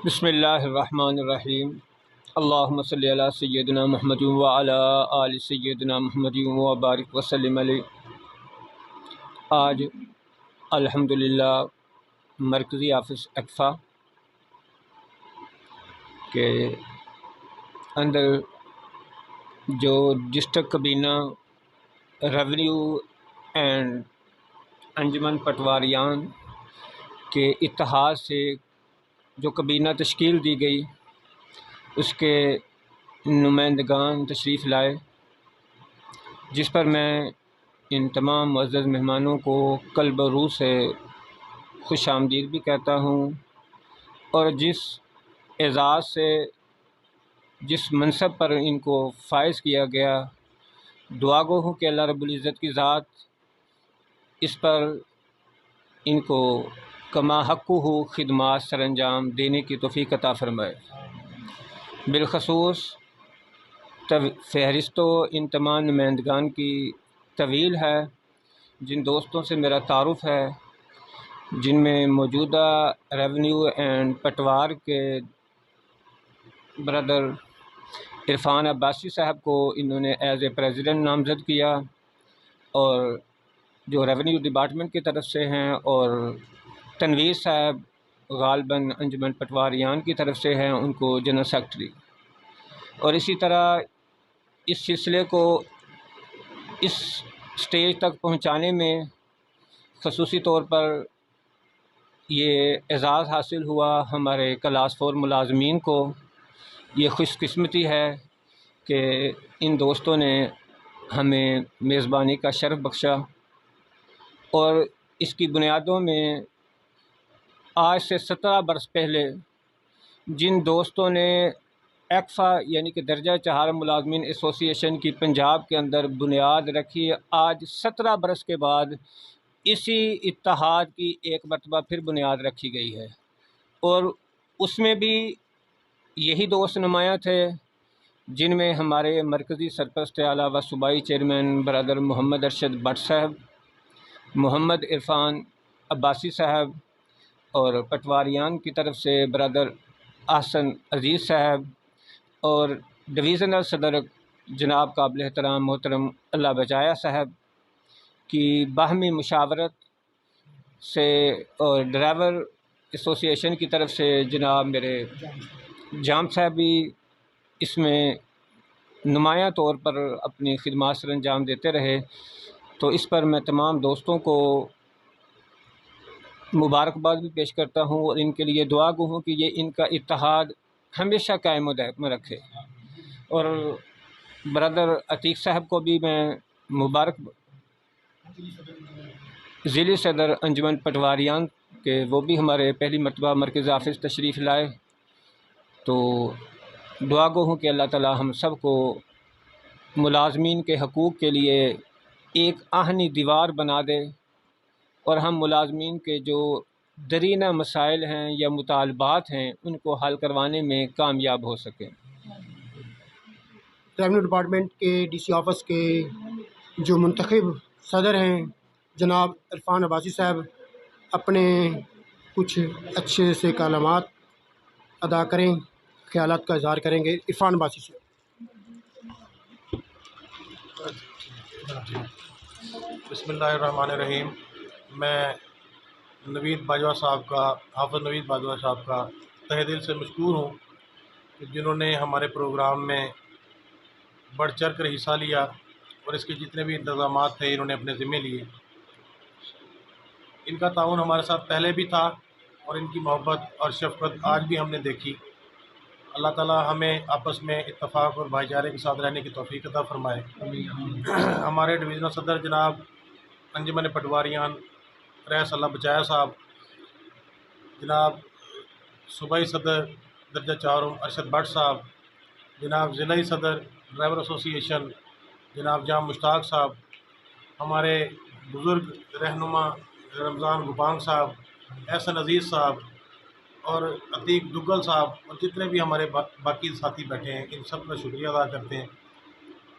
بسم اللہ الرحمن الرحیم۔ اللہم صلی علی سیدنا محمد وعلی آل سیدنا محمد وبارک وسلم علیہ۔ آج الحمدللہ مرکزی آفس اکفا کے اندر جو ڈسٹرکٹ کابینہ ریونیو اینڈ انجمن پٹواریان کے اتحاد سے جو کابینہ تشکیل دی گئی، اس کے نمائندگان تشریف لائے، جس پر میں ان تمام معزز مہمانوں کو قلب و روح سے خوش آمدید بھی کہتا ہوں، اور جس اعزاز سے جس منصب پر ان کو فائز کیا گیا، دعا گو ہوں کہ اللہ رب العزت کی ذات اس پر ان کو کما حق ہو خدمات سر انجام دینے کی توفیق عطا فرمائے۔ بالخصوص فہرست ان تمام نمائندگان کی طویل ہے، جن دوستوں سے میرا تعارف ہے، جن میں موجودہ ریونیو اینڈ پٹوار کے برادر عرفان عباسی صاحب کو انہوں نے ایز اے پریزیڈنٹ نامزد کیا، اور جو ریونیو ڈپارٹمنٹ کی طرف سے ہیں، اور تنویر صاحب غالباً انجمن پٹواریان کی طرف سے ہیں، ان کو جنرل سیکرٹری۔ اور اسی طرح اس سلسلے کو اس سٹیج تک پہنچانے میں خصوصی طور پر یہ اعزاز حاصل ہوا ہمارے کلاس 4 ملازمین کو۔ یہ خوش قسمتی ہے کہ ان دوستوں نے ہمیں میزبانی کا شرف بخشا، اور اس کی بنیادوں میں آج سے 17 برس پہلے جن دوستوں نے ایکفا یعنی کہ درجہ چہار ملازمین ایسوسی ایشن کی پنجاب کے اندر بنیاد رکھی، آج 17 برس کے بعد اسی اتحاد کی ایک مرتبہ پھر بنیاد رکھی گئی ہے، اور اس میں بھی یہی دوست نمایاں تھے، جن میں ہمارے مرکزی سرپرست اعلیٰ و صوبائی chairman Brother Muhammad Arshad but صاحب، محمد عرفان عباسی صاحب، اور پٹواریان کی طرف سے برادر احسن عزیز صاحب، اور ڈویژنل صدر جناب قابل احترام محترم اللہ بجایا صاحب کی باہمی مشاورت سے، اور ڈرائیور ایسوسی ایشن کی طرف سے جناب میرے جام صاحب بھی اس میں نمایاں طور پر اپنی خدمات سر انجام دیتے رہے۔ تو اس پر میں تمام دوستوں کو مبارکباد بھی پیش کرتا ہوں، اور ان کے لیے دعا گو ہوں کہ یہ ان کا اتحاد ہمیشہ قائم و دائم رکھے۔ اور برادر عتیق صاحب کو بھی میں مبارک، ضلعی صدر انجمن پٹواریان کے، وہ بھی ہمارے پہلی مرتبہ مرکز آفس تشریف لائے۔ تو دعا گو ہوں کہ اللہ تعالی ہم سب کو ملازمین کے حقوق کے لیے ایک آہنی دیوار بنا دے، اور ہم ملازمین کے جو درینہ مسائل ہیں یا مطالبات ہیں ان کو حل کروانے میں کامیاب ہو سکیں۔ ریونیو ڈپارٹمنٹ کے ڈی سی آفس کے جو منتخب صدر ہیں جناب عرفان عباسی صاحب اپنے کچھ اچھے سے کلمات ادا کریں، خیالات کا اظہار کریں گے۔ عرفان عباسی صاحب۔ بسم اللہ الرحمن الرحیم۔ میں نوید باجوہ صاحب کا، حافظ نوید باجوہ صاحب کا تہہ دل سے مشکور ہوں کہ جنہوں نے ہمارے پروگرام میں بڑھ چڑھ کر حصہ لیا، اور اس کے جتنے بھی انتظامات تھے انہوں نے اپنے ذمے لیے۔ ان کا تعاون ہمارے ساتھ پہلے بھی تھا، اور ان کی محبت اور شفقت آج بھی ہم نے دیکھی۔ اللہ تعالی ہمیں آپس میں اتفاق اور بھائی چارے کے ساتھ رہنے کی توفیق عطا فرمائے۔ ہمارے ڈویژنل صدر جناب انجمن پٹواریان ریس اللہ بچایا صاحب، جناب صوبائی صدر درجہ چہارم ارشد بٹ صاحب، جناب ضلعی صدر ڈرائیور ایسوسی ایشن جناب جام مشتاق صاحب، ہمارے بزرگ رہنما رمضان گپانگ صاحب، احسن عزیز صاحب، اور عتیق دگل صاحب، اور جتنے بھی ہمارے باقی ساتھی بیٹھے ہیں، ان سب کا شکریہ ادا کرتے ہیں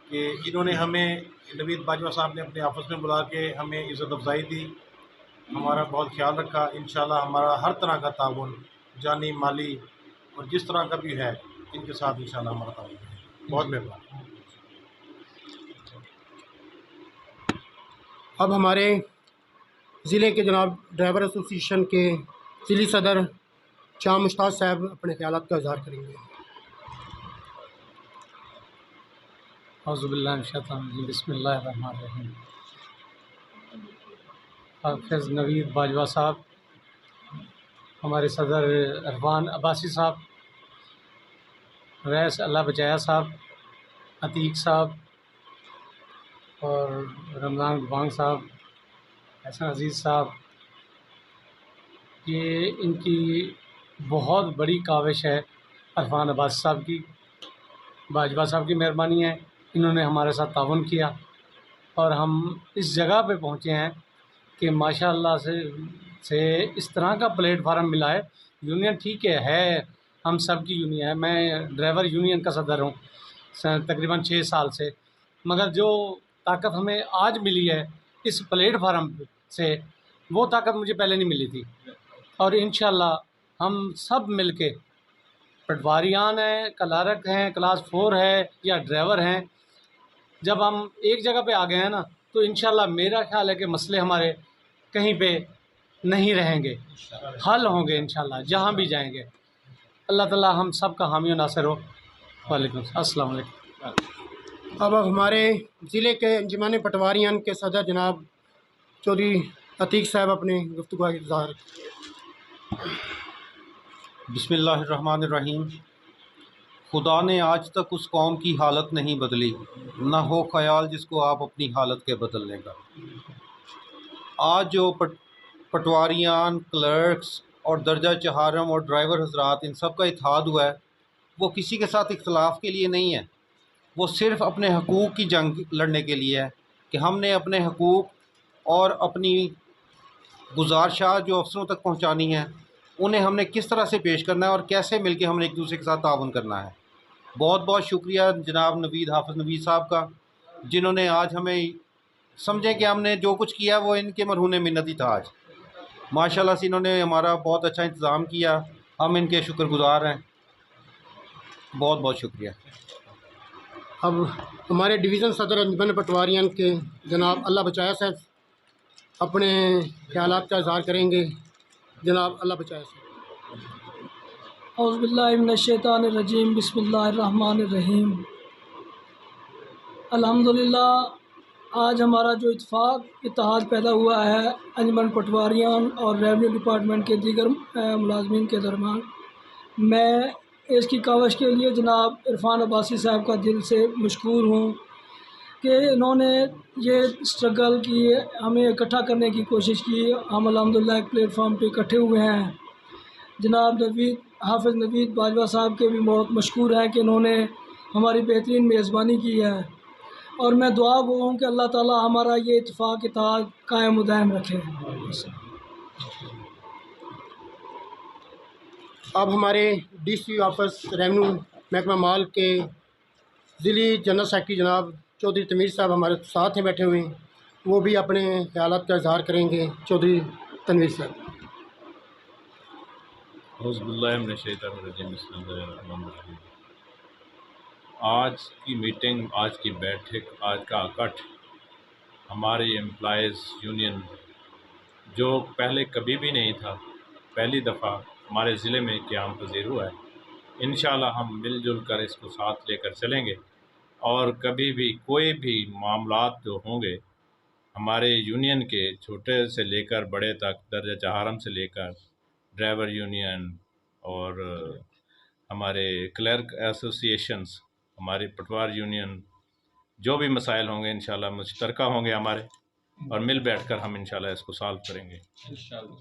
کہ انہوں نے ہمیں، نوید باجوہ صاحب نے اپنے آفس میں بلا کے ہمیں عزت افزائی دی، ہمارا بہت خیال رکھا۔ انشاءاللہ ہمارا ہر طرح کا تعاون، جانی مالی اور جس طرح کا بھی ہے ان کے ساتھ انشاءاللہ ہمارا تعلق ہے. بہت مہربانی. اب ہمارے ضلع کے جناب ڈرائیور ایسوسیشن کے ضلعی صدر شاہ مشتاق صاحب اپنے خیالات کا اظہار کریں گے. اعوذ باللہ من الشیطان الرجیم. بسم اللہ الرحمن الرحیم. حافظ نوید باجوہ صاحب، ہمارے صدر عرفان عباسی صاحب، ریس اللہ بچایا صاحب، عتیق صاحب اور رمضان گبانگ صاحب، حسن عزیز صاحب، یہ ان کی بہت بڑی کاوش ہے. عرفان عباسی صاحب کی، باجوہ صاحب کی مہربانی ہے، انہوں نے ہمارے ساتھ تعاون کیا اور ہم اس جگہ پہ پہنچے ہیں کہ ماشاء اللہ سے اس طرح کا پلیٹ فارم ملا ہے. یونین ٹھیک ہے ہم سب کی یونین ہے، میں ڈرائیور یونین کا صدر ہوں تقریباً 6 سال سے، مگر جو طاقت ہمیں آج ملی ہے اس پلیٹ فارم سے، وہ طاقت مجھے پہلے نہیں ملی تھی. اور انشاءاللہ ہم سب مل کے، پٹواریان ہیں، کلارک ہیں، کلاس 4 ہے یا ڈرائیور ہیں، جب ہم ایک جگہ پہ آ گئے ہیں نا تو انشاءاللہ میرا خیال ہے کہ مسئلے ہمارے کہیں پہ نہیں رہیں گے، حل ہوں گے انشاءاللہ جہاں بھی جائیں گے. اللہ تعالی ہم سب کا حامی و ناصر ہو. وعلیکم السلام علیکم. اب ہمارے ضلع کے انجمن پٹواریان کے صدر جناب چودھری عتیق صاحب اپنے گفتگو کا اظہار. بسم اللہ الرحمن الرحیم. خدا نے آج تک اس قوم کی حالت نہیں بدلی، نہ ہو خیال جس کو آپ اپنی حالت کے بدلنے کا. آج جو پٹواریان، کلرکس اور درجہ چہارم اور ڈرائیور حضرات ان سب کا اتحاد ہوا ہے، وہ کسی کے ساتھ اختلاف کے لیے نہیں ہے، وہ صرف اپنے حقوق کی جنگ لڑنے کے لیے ہے کہ ہم نے اپنے حقوق اور اپنی گزارشات جو افسروں تک پہنچانی ہے انہیں ہم نے کس طرح سے پیش کرنا ہے اور کیسے مل کے ہم نے ایک دوسرے کے ساتھ تعاون کرنا ہے. بہت بہت شکریہ جناب حافظ نوید صاحب کا، جنہوں نے آج ہمیں سمجھیں کہ ہم نے جو کچھ کیا وہ ان کے مرہون منت ہی تھا. آج ماشاءاللہ سے انہوں نے ہمارا بہت اچھا انتظام کیا، ہم ان کے شکر گزار ہیں. بہت بہت شکریہ. اب ہمارے ڈویژن صدر انجمن پٹواریان کے جناب اللہ بچایا صاحب اپنے خیالات کا اظہار کریں گے. جناب اللہ بچایا صاحب. اعوذ باللہ من الشیطان الرجیم. بسم اللہ الرحمن الرحیم. الحمدللہ آج ہمارا جو اتحاد پیدا ہوا ہے انجمن پٹواریان اور ریونیو ڈپارٹمنٹ کے دیگر ملازمین کے درمیان، میں اس کی کاوش کے لیے جناب عرفان عباسی صاحب کا دل سے مشکور ہوں کہ انہوں نے یہ اسٹرگل کی، ہمیں اکٹھا کرنے کی کوشش کی. ہم الحمدللہ ایک پلیٹ فارم پہ اکٹھے ہوئے ہیں. جناب حافظ نوید باجوہ صاحب کے بھی بہت مشکور ہیں کہ انہوں نے ہماری بہترین میزبانی کی ہے، اور میں دعا گو ہوں کہ اللہ تعالی ہمارا یہ اتحاد قائم و دائم رکھے. اب ہمارے ڈی سی آفس ریونیو محکمہ مال کے ضلعی جنرل سیکرٹری جناب چودھری تمیر صاحب ہمارے ساتھ ہیں بیٹھے ہوئے ہیں، وہ بھی اپنے خیالات کا اظہار کریں گے. چودھری تنویر صاحب. اعوذ باللہ من الشیطان الرجیم. بسم اللہ الرحمن الرحیم. آج کی میٹنگ، آج کی بیٹھک، آج کا اکٹھ ہماری امپلائیز یونین جو پہلے کبھی بھی نہیں تھا، پہلی دفعہ ہمارے ضلع میں قیام پذیر ہوا ہے. انشاءاللہ ہم مل جل کر اس کو ساتھ لے کر چلیں گے، اور کبھی بھی کوئی بھی معاملات جو ہوں گے ہمارے یونین کے، چھوٹے سے لے کر بڑے تک، درجہ چہارم سے لے کر ڈرائیور یونین اور ہمارے کلرک ایسوسیشنز، ہماری پٹوار یونین، جو بھی مسائل ہوں گے انشاءاللہ مشترکہ ہوں گے ہمارے، اور مل بیٹھ کر ہم انشاءاللہ اس کو سالو کریں گے.